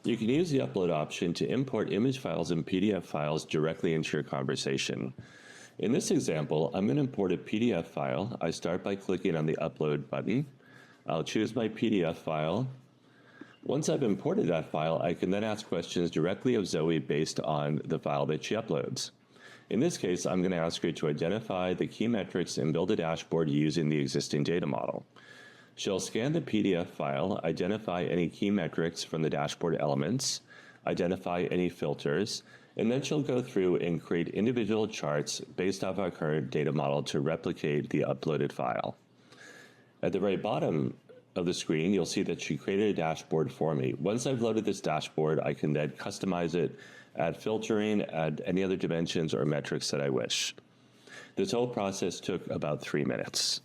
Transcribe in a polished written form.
You can use the upload option to import image files and PDF files directly into your conversation. In this example, I'm going to import a PDF file. I start by clicking on the upload button. I'll choose my PDF file. Once I've imported that file, I can then ask questions directly of Zoe based on the file that she uploads. In this case, I'm going to ask her to identify the key metrics and build a dashboard using the existing data model. She'll scan the PDF file, identify any key metrics from the dashboard elements, identify any filters, and then she'll go through and create individual charts based off our current data model to replicate the uploaded file. At the very bottom of the screen, you'll see that she created a dashboard for me. Once I've loaded this dashboard, I can then customize it, add filtering, add any other dimensions or metrics that I wish. This whole process took about 3 minutes.